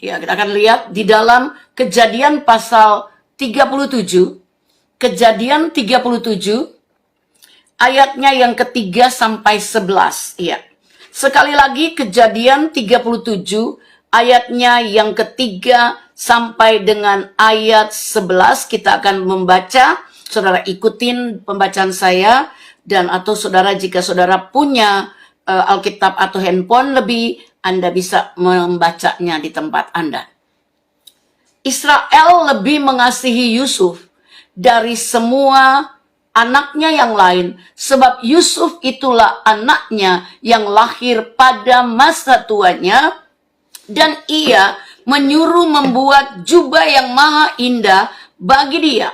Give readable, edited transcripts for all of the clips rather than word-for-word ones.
Ya, kita akan lihat di dalam Kejadian pasal 37, Kejadian 37, ayatnya yang ketiga sampai 11. Ya. Sekali lagi Kejadian 37, ayatnya yang ketiga sampai dengan ayat 11. Kita akan membaca, saudara ikutin pembacaan saya, dan atau saudara jika saudara punya Alkitab atau handphone lebih, Anda bisa membacanya di tempat Anda. Israel lebih mengasihi Yusuf dari semua anaknya yang lain, sebab Yusuf itulah anaknya yang lahir pada masa tuanya, dan ia menyuruh membuat jubah yang maha indah bagi dia.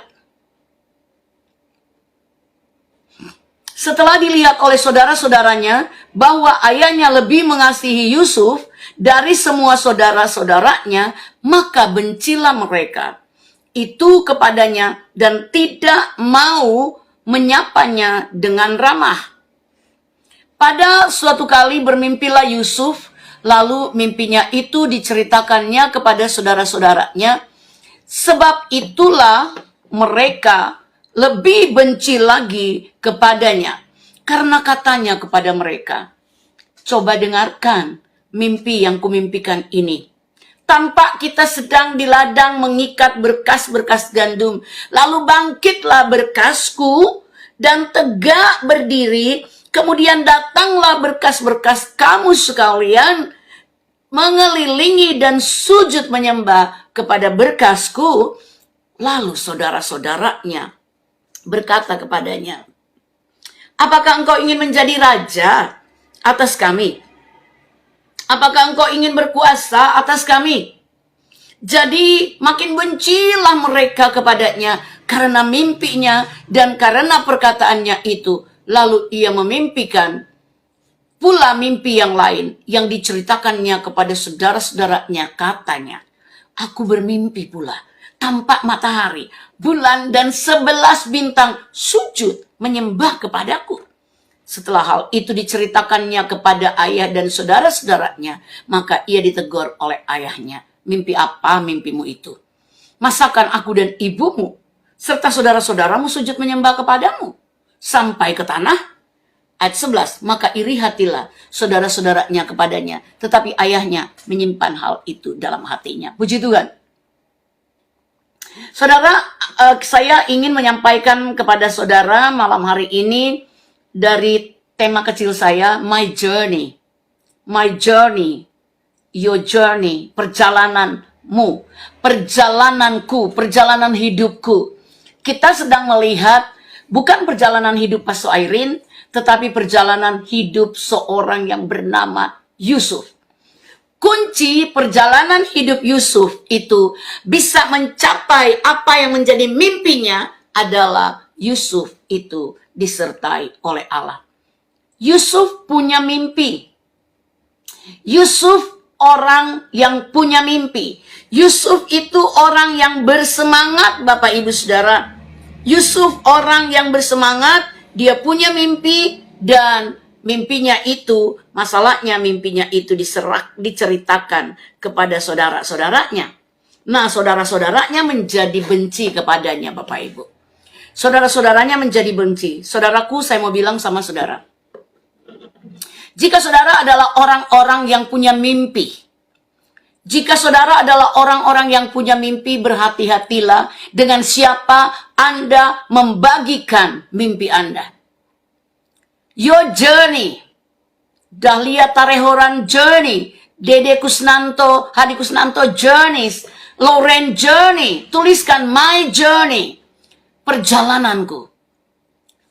Setelah dilihat oleh saudara-saudaranya bahwa ayahnya lebih mengasihi Yusuf dari semua saudara-saudaranya, maka bencilah mereka itu kepadanya dan tidak mau menyapanya dengan ramah. Pada suatu kali bermimpilah Yusuf, lalu mimpinya itu diceritakannya kepada saudara-saudaranya. Sebab itulah mereka lebih benci lagi kepadanya, karena katanya kepada mereka, coba dengarkan mimpi yang kumimpikan ini. Tampak kita sedang di ladang mengikat berkas-berkas gandum. Lalu bangkitlah berkasku dan tegak berdiri. Kemudian datanglah berkas-berkas kamu sekalian mengelilingi dan sujud menyembah kepada berkasku. Lalu saudara-saudaranya berkata kepadanya, apakah engkau ingin menjadi raja atas kami? Apakah engkau ingin berkuasa atas kami? Jadi makin bencilah mereka kepadanya karena mimpinya dan karena perkataannya itu. Lalu ia memimpikan pula mimpi yang lain yang diceritakannya kepada saudara-saudaranya. Katanya, aku bermimpi pula, tampak matahari, bulan dan 11 bintang sujud menyembah kepadaku. Setelah hal itu diceritakannya kepada ayah dan saudara-saudaranya, maka ia ditegur oleh ayahnya. Mimpi apa mimpimu itu? Masakan aku dan ibumu serta saudara-saudaramu sujud menyembah kepadamu sampai ke tanah? Ayat 11, maka iri hatilah saudara-saudaranya kepadanya, tetapi ayahnya menyimpan hal itu dalam hatinya. Puji Tuhan. Saudara, saya ingin menyampaikan kepada saudara malam hari ini dari tema kecil saya, My Journey. My Journey, Your Journey, perjalananmu, perjalananku, perjalanan hidupku. Kita sedang melihat bukan perjalanan hidup Pastor Irene, tetapi perjalanan hidup seorang yang bernama Yusuf. Kunci perjalanan hidup Yusuf itu bisa mencapai apa yang menjadi mimpinya adalah Yusuf itu disertai oleh Allah. Yusuf punya mimpi. Yusuf orang yang punya mimpi. Yusuf itu orang yang bersemangat, Bapak Ibu Saudara. Yusuf orang yang bersemangat, dia punya mimpi dan mimpinya itu, masalahnya mimpinya itu diceritakan kepada saudara-saudaranya. Nah, saudara-saudaranya menjadi benci kepadanya, Bapak Ibu. Saudara-saudaranya menjadi benci. Saudaraku, saya mau bilang sama saudara. Jika saudara adalah orang-orang yang punya mimpi, jika saudara adalah orang-orang yang punya mimpi, berhati-hatilah dengan siapa Anda membagikan mimpi Anda. Your journey, Dahlia Tarehoran journey, Dede Kusnanto, Hadi Kusnanto journeys, Lauren journey, tuliskan my journey, perjalananku.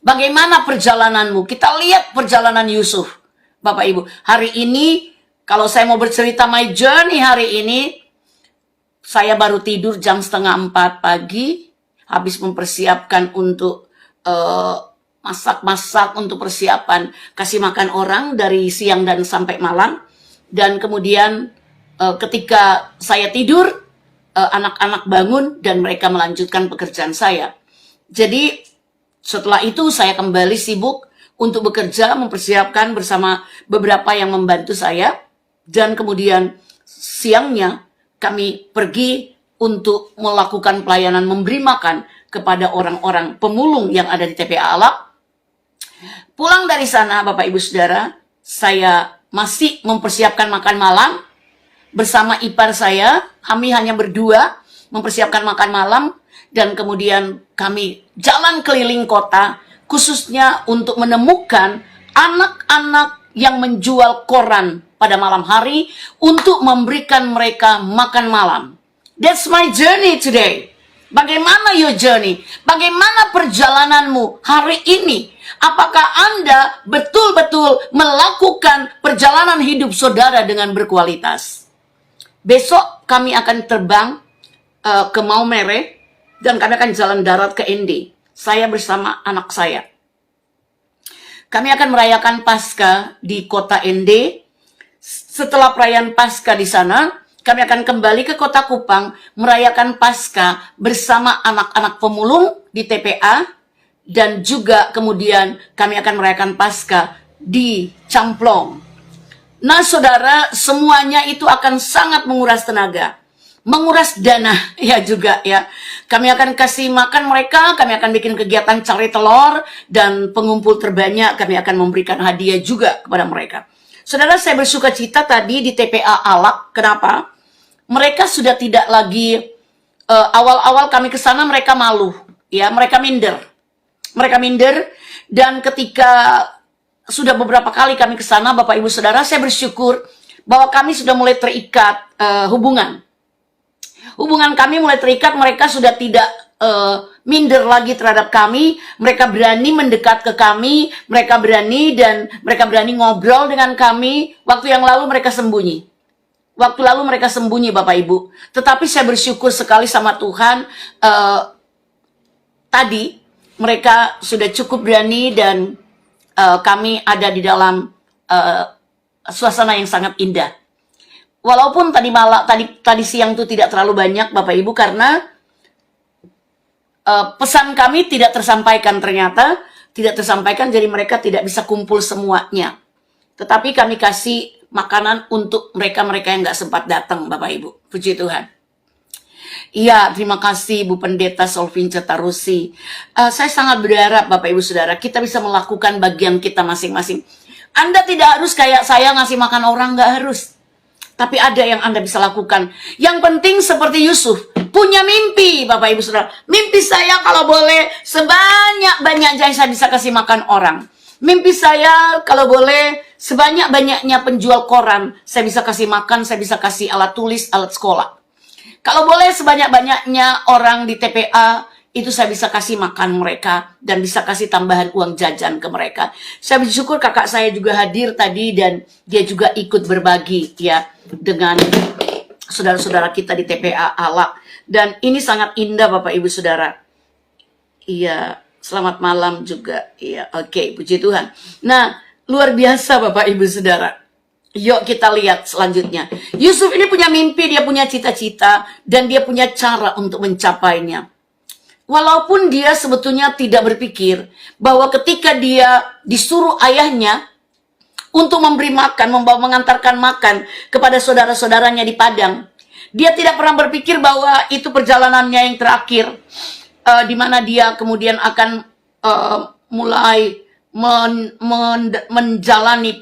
Bagaimana perjalananmu? Kita lihat perjalanan Yusuf, Bapak Ibu. Hari ini, kalau saya mau bercerita my journey hari ini, saya baru tidur jam 3:30 pagi, habis mempersiapkan untuk masak-masak untuk persiapan kasih makan orang dari siang dan sampai malam. Dan kemudian ketika saya tidur, anak-anak bangun dan mereka melanjutkan pekerjaan saya. Jadi setelah itu saya kembali sibuk untuk bekerja, mempersiapkan bersama beberapa yang membantu saya. Dan kemudian siangnya kami pergi untuk melakukan pelayanan memberi makan kepada orang-orang pemulung yang ada di TPA Alak. Pulang dari sana, Bapak Ibu Saudara, saya masih mempersiapkan makan malam bersama ipar saya. Kami hanya berdua mempersiapkan makan malam, dan kemudian kami jalan keliling kota, khususnya untuk menemukan anak-anak yang menjual koran pada malam hari untuk memberikan mereka makan malam. That's my journey today. Bagaimana your journey? Bagaimana perjalananmu hari ini? Apakah Anda betul-betul melakukan perjalanan hidup saudara dengan berkualitas? Besok kami akan terbang ke Maumere dan kami akan jalan darat ke ND. Saya bersama anak saya. Kami akan merayakan Paskah di kota ND. Setelah perayaan Paskah di sana, kami akan kembali ke kota Kupang merayakan Paskah bersama anak-anak pemulung di TPA, dan juga kemudian kami akan merayakan Paskah di Camplong. Nah, saudara, semuanya itu akan sangat menguras tenaga, menguras dana ya juga ya. Kami akan kasih makan mereka, kami akan bikin kegiatan cari telur, dan pengumpul terbanyak kami akan memberikan hadiah juga kepada mereka. Saudara, saya bersuka cita tadi di TPA Alak. Kenapa? Mereka sudah tidak lagi, awal-awal kami ke sana mereka malu, ya, mereka minder. Mereka minder, dan ketika sudah beberapa kali kami ke sana, Bapak Ibu Saudara, saya bersyukur bahwa kami sudah mulai terikat hubungan. Hubungan kami mulai terikat, mereka sudah tidak minder lagi terhadap kami, mereka berani mendekat ke kami, mereka berani ngobrol dengan kami. Waktu yang lalu mereka sembunyi. Bapak Ibu. Tetapi saya bersyukur sekali sama Tuhan, tadi mereka sudah cukup berani, dan kami ada di dalam suasana yang sangat indah. Walaupun tadi siang itu tidak terlalu banyak Bapak Ibu, karena pesan kami tidak tersampaikan, ternyata tidak tersampaikan, jadi mereka tidak bisa kumpul semuanya. Tetapi kami kasih makanan untuk mereka-mereka yang nggak sempat datang, Bapak Ibu. Puji Tuhan. Iya, terima kasih Bu Pendeta Solvin Cetarusi. Saya sangat berharap Bapak Ibu Saudara, kita bisa melakukan bagian kita masing-masing. Anda tidak harus kayak saya ngasih makan orang, nggak harus. Tapi ada yang Anda bisa lakukan. Yang penting seperti Yusuf, punya mimpi Bapak Ibu Saudara. Mimpi saya kalau boleh sebanyak-banyaknya saya bisa kasih makan orang. Mimpi saya kalau boleh sebanyak-banyaknya penjual koran saya bisa kasih makan, saya bisa kasih alat tulis, alat sekolah. Kalau boleh sebanyak-banyaknya orang di TPA itu saya bisa kasih makan mereka dan bisa kasih tambahan uang jajan ke mereka. Saya bersyukur kakak saya juga hadir tadi dan dia juga ikut berbagi ya dengan saudara-saudara kita di TPA Alak. Dan ini sangat indah Bapak Ibu Saudara. Iya, selamat malam juga. Iya, oke, puji Tuhan. Nah, luar biasa Bapak Ibu Saudara. Yuk kita lihat selanjutnya. Yusuf ini punya mimpi, dia punya cita-cita, dan dia punya cara untuk mencapainya. Walaupun dia sebetulnya tidak berpikir bahwa ketika dia disuruh ayahnya untuk memberi makan, mengantarkan makan kepada saudara-saudaranya di padang, dia tidak pernah berpikir bahwa itu perjalanannya yang terakhir, di mana dia kemudian akan mulai menjalani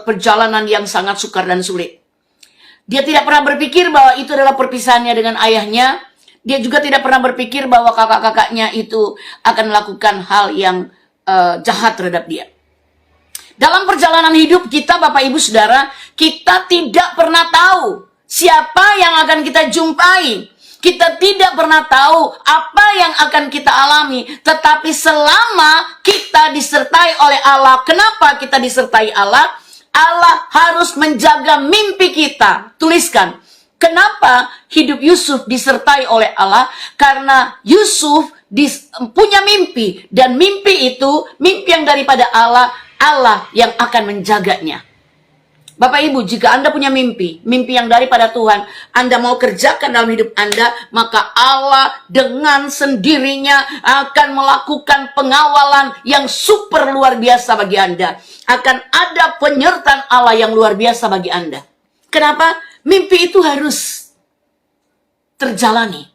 perjalanan yang sangat sukar dan sulit. Dia tidak pernah berpikir bahwa itu adalah perpisahannya dengan ayahnya. Dia juga tidak pernah berpikir bahwa kakak-kakaknya itu akan melakukan hal yang jahat terhadap dia. Dalam perjalanan hidup kita, Bapak Ibu Saudara, kita tidak pernah tahu siapa yang akan kita jumpai. Kita tidak pernah tahu apa yang akan kita alami. Tetapi selama kita disertai oleh Allah, kenapa kita disertai Allah? Allah harus menjaga mimpi kita. Tuliskan, kenapa hidup Yusuf disertai oleh Allah? Karena Yusuf punya mimpi. Dan mimpi itu, mimpi yang daripada Allah, Allah yang akan menjaganya. Bapak Ibu, jika Anda punya mimpi, mimpi yang daripada Tuhan, Anda mau kerjakan dalam hidup Anda, maka Allah dengan sendirinya akan melakukan pengawalan yang super luar biasa bagi Anda. Akan ada penyertaan Allah yang luar biasa bagi Anda. Kenapa? Mimpi itu harus terjalani.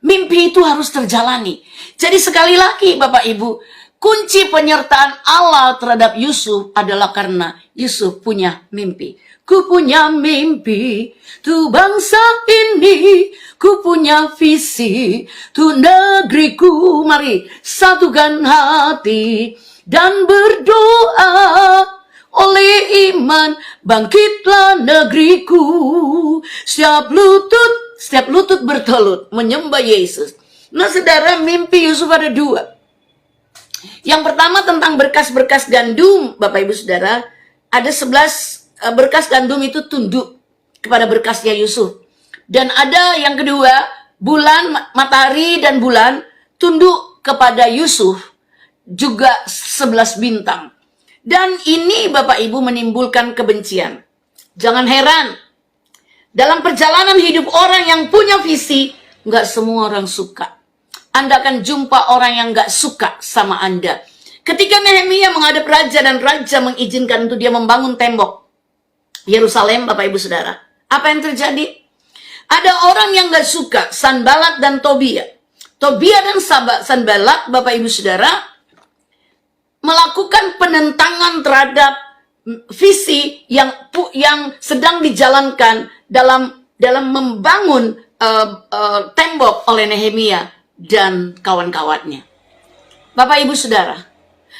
Mimpi itu harus terjalani. Jadi sekali lagi Bapak Ibu, kunci penyertaan Allah terhadap Yusuf adalah karena Yusuf punya mimpi. Ku punya mimpi, tu bangsa ini, ku punya visi, tu negeriku. Mari satukan hati dan berdoa. Oleh iman bangkitlah negeriku. Setiap lutut bertelut menyembah Yesus. Nah saudara, mimpi Yusuf ada dua. Yang pertama tentang berkas-berkas gandum, Bapak Ibu Saudara. Ada 11 berkas gandum itu tunduk kepada berkasnya Yusuf. Dan ada yang kedua, bulan, matahari dan bulan tunduk kepada Yusuf. Juga 11 bintang. Dan ini Bapak Ibu menimbulkan kebencian. Jangan heran. Dalam perjalanan hidup orang yang punya visi, nggak semua orang suka. Anda akan jumpa orang yang nggak suka sama Anda. Ketika Nehemia menghadap raja dan raja mengizinkan untuk dia membangun tembok Yerusalem, Bapak Ibu Saudara, apa yang terjadi? Ada orang yang nggak suka, Sanballat dan Tobia. Tobia dan Sanballat, Bapak Ibu Saudara, melakukan penentangan terhadap visi yang sedang dijalankan dalam membangun tembok oleh Nehemia dan kawan-kawannya. Bapak Ibu Saudara,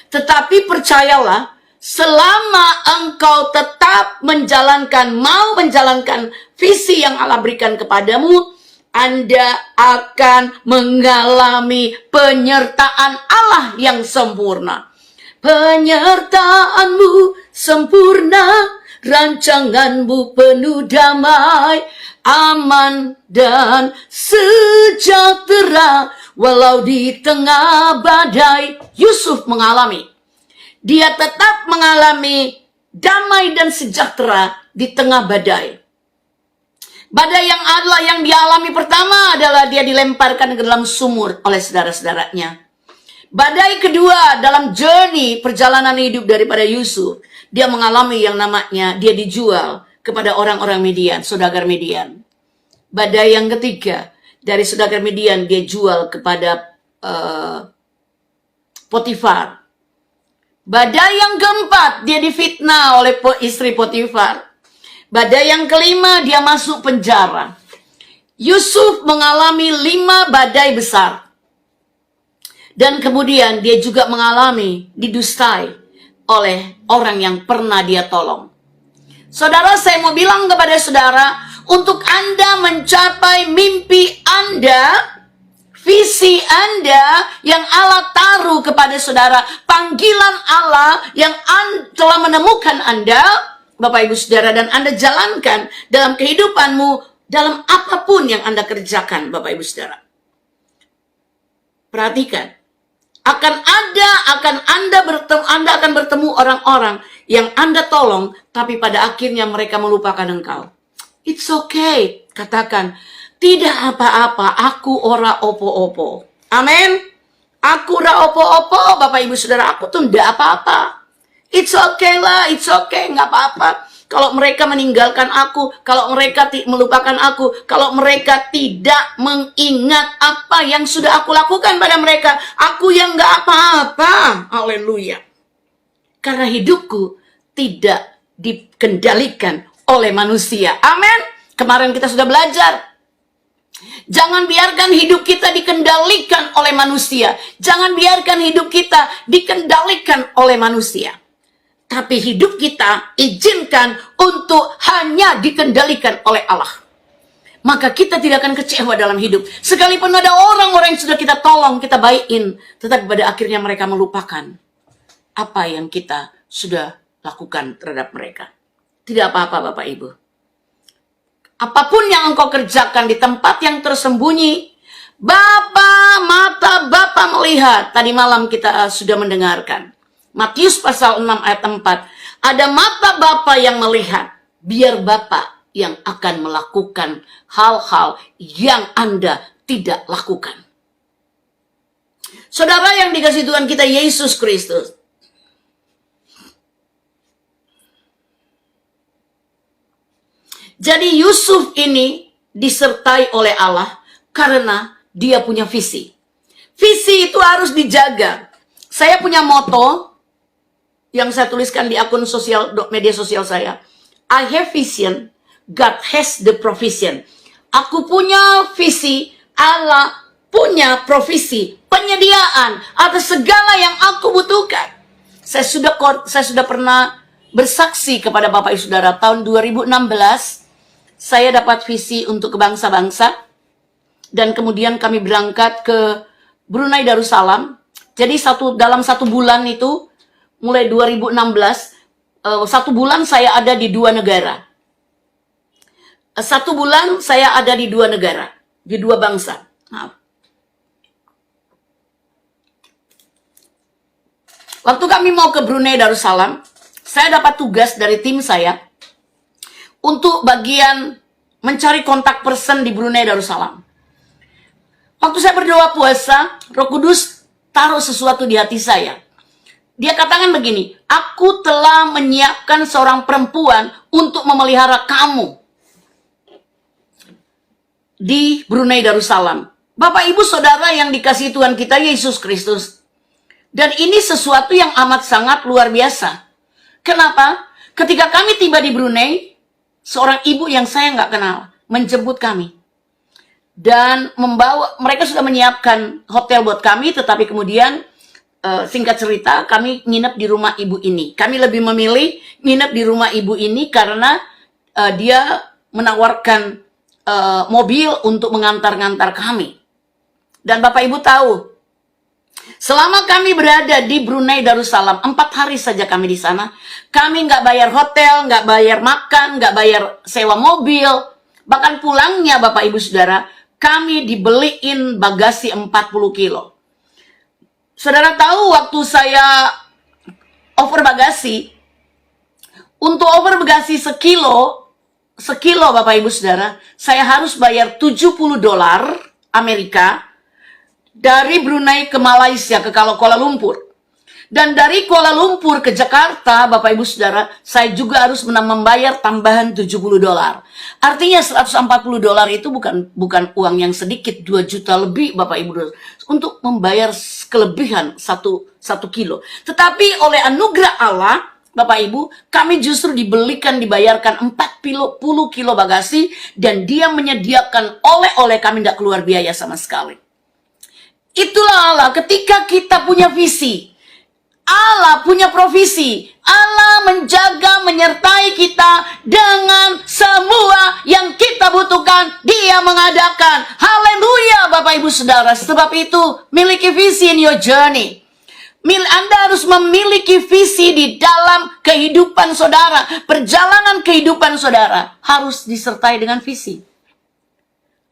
tetapi percayalah, selama engkau tetap mau menjalankan visi yang Allah berikan kepadamu, Anda akan mengalami penyertaan Allah yang sempurna. Penyertaanmu sempurna, rancanganmu penuh damai, aman dan sejahtera walau di tengah badai. Yusuf mengalami. Dia tetap mengalami damai dan sejahtera di tengah badai. Badai yang dialami pertama adalah dia dilemparkan ke dalam sumur oleh saudara-saudaranya. Badai kedua dalam journey perjalanan hidup daripada Yusuf, dia mengalami yang namanya dia dijual kepada orang-orang Midian, saudagar Midian. Badai yang ketiga, dari saudagar Midian dia jual kepada Potifar. Badai yang keempat, dia difitnah oleh istri Potifar. Badai yang kelima, dia masuk penjara. Yusuf mengalami 5 badai besar. Dan kemudian dia juga mengalami didustai oleh orang yang pernah dia tolong. Saudara, saya mau bilang kepada saudara, untuk Anda mencapai mimpi Anda, visi Anda yang Allah taruh kepada saudara, panggilan Allah yang telah menemukan Anda, Bapak Ibu Saudara, dan Anda jalankan dalam kehidupanmu, dalam apapun yang Anda kerjakan, Bapak Ibu Saudara. Perhatikan. Anda akan bertemu orang-orang yang Anda tolong, tapi pada akhirnya mereka melupakan engkau. It's okay, katakan, tidak apa-apa, aku ora opo-opo. Amin. Aku ora opo-opo, Bapak Ibu Saudara, aku tuh tidak apa-apa. It's okay lah, it's okay, nggak apa-apa. Kalau mereka meninggalkan aku, kalau mereka melupakan aku, kalau mereka tidak mengingat apa yang sudah aku lakukan pada mereka, aku yang nggak apa-apa. Haleluya. Karena hidupku tidak dikendalikan oleh manusia. Amin. Kemarin kita sudah belajar. Jangan biarkan hidup kita dikendalikan oleh manusia. Jangan biarkan hidup kita dikendalikan oleh manusia. Tapi hidup kita izinkan untuk hanya dikendalikan oleh Allah. Maka kita tidak akan kecewa dalam hidup. Sekalipun ada orang-orang yang sudah kita tolong, kita baikin, tetapi pada akhirnya mereka melupakan apa yang kita sudah lakukan terhadap mereka. Tidak apa-apa Bapak Ibu. Apapun yang engkau kerjakan di tempat yang tersembunyi, mata Bapa melihat. Tadi malam kita sudah mendengarkan. Matius pasal 6 ayat 4. Ada mata Bapa yang melihat. Biar Bapa yang akan melakukan hal-hal yang Anda tidak lakukan. Saudara yang dikasihi Tuhan kita Yesus Kristus. Jadi Yusuf ini disertai oleh Allah. Karena dia punya visi. Visi itu harus dijaga. Saya punya moto yang saya tuliskan di akun media sosial saya. I have vision, God has the provision. Aku punya visi, Allah punya provisi, penyediaan atas segala yang aku butuhkan. Saya sudah pernah bersaksi kepada Bapak Ibu Saudara, tahun 2016 saya dapat visi untuk ke bangsa-bangsa, dan kemudian kami berangkat ke Brunei Darussalam. Jadi dalam satu bulan itu, mulai 2016, satu bulan saya ada di 2 negara. Satu bulan saya ada di 2 negara, di 2 bangsa. Maaf. Waktu kami mau ke Brunei Darussalam, saya dapat tugas dari tim saya untuk bagian mencari kontak person di Brunei Darussalam. Waktu saya berdoa puasa, Roh Kudus taruh sesuatu di hati saya. Dia katakan begini, aku telah menyiapkan seorang perempuan untuk memelihara kamu di Brunei Darussalam. Bapak Ibu Saudara yang dikasihi Tuhan kita Yesus Kristus. Dan ini sesuatu yang amat sangat luar biasa. Kenapa? Ketika kami tiba di Brunei, seorang ibu yang saya nggak kenal menjemput kami. Dan mereka sudah menyiapkan hotel buat kami, tetapi kemudian singkat cerita, kami nginep di rumah ibu ini. Kami lebih memilih nginep di rumah ibu ini karena dia menawarkan mobil untuk mengantar-ngantar kami. Dan Bapak Ibu tahu, selama kami berada di Brunei Darussalam, 4 hari saja kami di sana, kami nggak bayar hotel, nggak bayar makan, nggak bayar sewa mobil. Bahkan pulangnya Bapak Ibu Saudara, kami dibeliin bagasi 40 kilo. Saudara tahu waktu saya over bagasi, untuk over bagasi sekilo Bapak Ibu Saudara, saya harus bayar $70 Amerika dari Brunei ke Malaysia, ke Kuala Lumpur. Dan dari Kuala Lumpur ke Jakarta, Bapak Ibu Saudara, saya juga harus membayar tambahan $70. Artinya $140 itu bukan uang yang sedikit, 2 juta lebih Bapak Ibu, untuk membayar kelebihan 1 kilo. Tetapi oleh anugerah Allah, Bapak Ibu, kami justru dibayarkan 40 kilo bagasi, dan dia menyediakan oleh-oleh, kami tidak keluar biaya sama sekali. Itulah Allah, ketika kita punya visi, Allah punya provisi. Allah menjaga, menyertai kita dengan semua yang kita butuhkan. Dia mengadakan. Haleluya Bapak Ibu Saudara. Sebab itu, miliki visi in your journey. Anda harus memiliki visi di dalam kehidupan saudara. Perjalanan kehidupan saudara harus disertai dengan visi.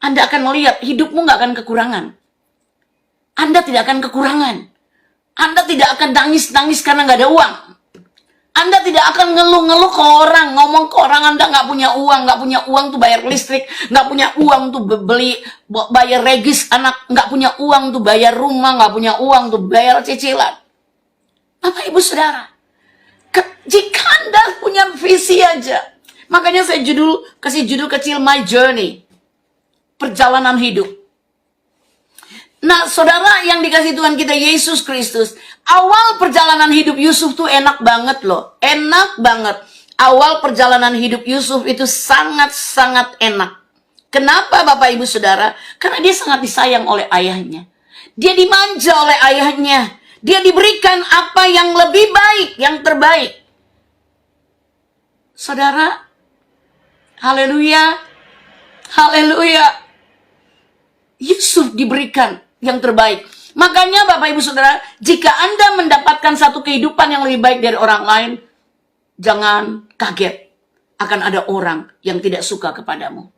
Anda akan melihat hidupmu nggak akan kekurangan. Anda tidak akan kekurangan. Anda tidak akan nangis-nangis karena nggak ada uang. Anda tidak akan ngeluh-ngeluh ke orang, ngomong ke orang Anda nggak punya uang tuh bayar listrik, nggak punya uang tuh bayar regis anak, nggak punya uang tuh bayar rumah, nggak punya uang tuh bayar cicilan. Bapak Ibu Saudara, jika Anda punya visi aja, makanya saya kasih judul kecil My Journey, perjalanan hidup. Nah, saudara yang dikasih Tuhan kita Yesus Kristus, awal perjalanan hidup Yusuf tuh enak banget loh. Enak banget. Awal perjalanan hidup Yusuf itu sangat-sangat enak. Kenapa Bapak Ibu Saudara? Karena dia sangat disayang oleh ayahnya. Dia dimanja oleh ayahnya. Dia diberikan apa yang lebih baik, yang terbaik. Saudara, haleluya, haleluya. Yusuf diberikan yang terbaik. Makanya Bapak Ibu Saudara, jika Anda mendapatkan satu kehidupan yang lebih baik dari orang lain, jangan kaget akan ada orang yang tidak suka kepadamu.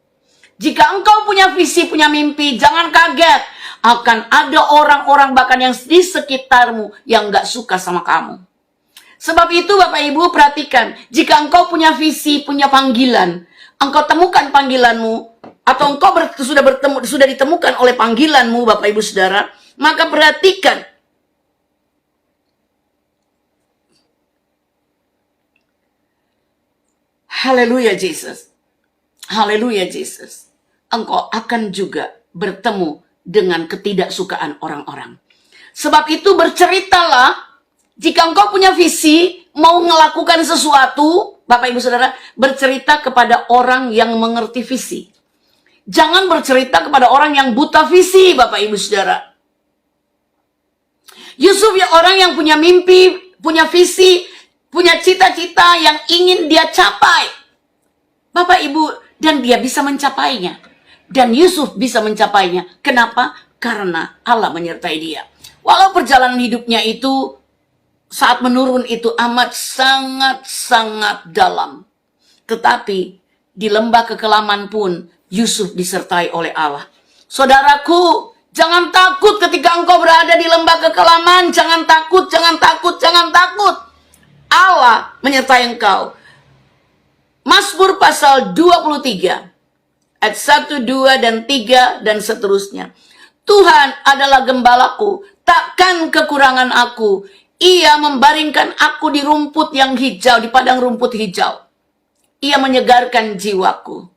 Jika engkau punya visi, punya mimpi, jangan kaget akan ada orang-orang bahkan yang di sekitarmu yang gak suka sama kamu. Sebab itu Bapak Ibu perhatikan, jika engkau punya visi, punya panggilan, engkau temukan panggilanmu, atau engkau sudah ditemukan oleh panggilanmu Bapak Ibu Saudara, maka perhatikan. Haleluya Jesus. Haleluya Jesus. Engkau akan juga bertemu dengan ketidaksukaan orang-orang. Sebab itu berceritalah, jika engkau punya visi, mau melakukan sesuatu, Bapak Ibu Saudara, bercerita kepada orang yang mengerti visi. Jangan bercerita kepada orang yang buta visi, Bapak Ibu Saudara. Yusuf ya orang yang punya mimpi, punya visi, punya cita-cita yang ingin dia capai. Bapak Ibu, dan dia bisa mencapainya. Dan Yusuf bisa mencapainya. Kenapa? Karena Allah menyertai dia. Walau perjalanan hidupnya itu saat menurun itu amat sangat-sangat dalam. Tetapi di lembah kekelaman pun Yusuf disertai oleh Allah. Saudaraku, jangan takut ketika engkau berada di lembah kekelaman. Jangan takut, jangan takut, jangan takut. Allah menyertai engkau. Mazmur pasal 23 ayat 1, 2, dan 3 dan seterusnya. Tuhan adalah gembalaku, takkan kekurangan aku. Ia membaringkan aku di rumput yang hijau, di padang rumput hijau. Ia menyegarkan jiwaku.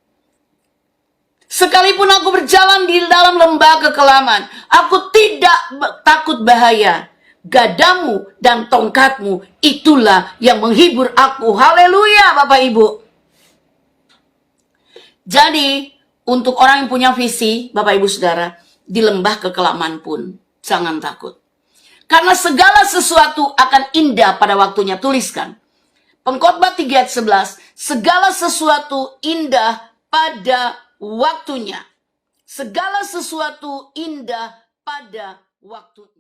Sekalipun aku berjalan di dalam lembah kekelaman, aku tidak takut bahaya. Gadamu dan tongkatmu, itulah yang menghibur aku. Haleluya, Bapak Ibu. Jadi, untuk orang yang punya visi, Bapak Ibu Saudara, di lembah kekelaman pun jangan takut. Karena segala sesuatu akan indah pada waktunya. Tuliskan. Pengkhotbah 3 ayat 11. Segala sesuatu indah pada waktunya. Segala sesuatu indah pada waktunya.